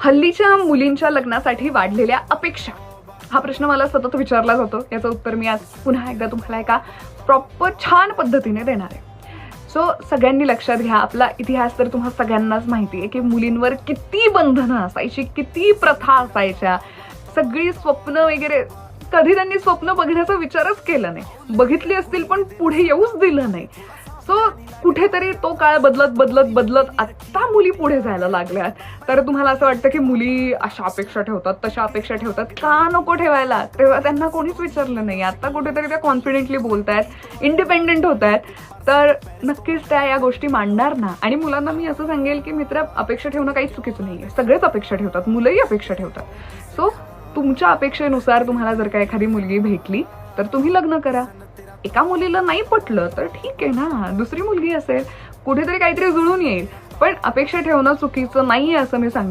हल्लीच्या मुलींच्या लग्नासाठी वाढलेल्या अपेक्षा, हा प्रश्न मला सतत विचारला जातो. याचं उत्तर मी आज पुन्हा एकदा तुम्हाला एका प्रॉपर छान पद्धतीने देणार आहे. सो सगळ्यांनी लक्षात घ्या, आपला इतिहास तर तुम्हाला सगळ्यांनाच माहिती आहे की मुलींवर किती बंधनं असायची, किती प्रथा असायच्या, सगळी स्वप्न वगैरे. कधी त्यांनी स्वप्न बघण्याचा विचारच केला नाही, बघितली असतील पण पुढे येऊच दिलं नाही. सो कुठेतरी तो काळ बदलत बदलत बदलत आत्ता मुली पुढे जायला लागल्यात. तर तुम्हाला असं वाटतं की मुली अशा अपेक्षा ठेवतात, तशा अपेक्षा ठेवतात, का नको ठेवायला? तेव्हा त्यांना कोणीच विचारलं नाही. आता कुठेतरी त्या कॉन्फिडेंटली बोलतायत, इंडिपेंडेंट होत आहेत. तर नक्कीच त्या या गोष्टी मांडणार ना. आणि मुलांना मी असं सांगेल की मित्र, अपेक्षा ठेवणं काहीच चुकीचं नाहीये. सगळेच अपेक्षा ठेवतात, मुलंही अपेक्षा ठेवतात. सो तुमच्या अपेक्षेनुसार तुम्हाला जर का एखादी मुलगी भेटली तर तुम्ही लग्न करा. एका मुलीला नाही पटलं तर ठीक आहे ना, दुसरी मुलगी असेल, कुठेतरी काहीतरी जुळून येईल. पण अपेक्षा ठेवणं चुकीचं नाहीये असं मी सांगेन.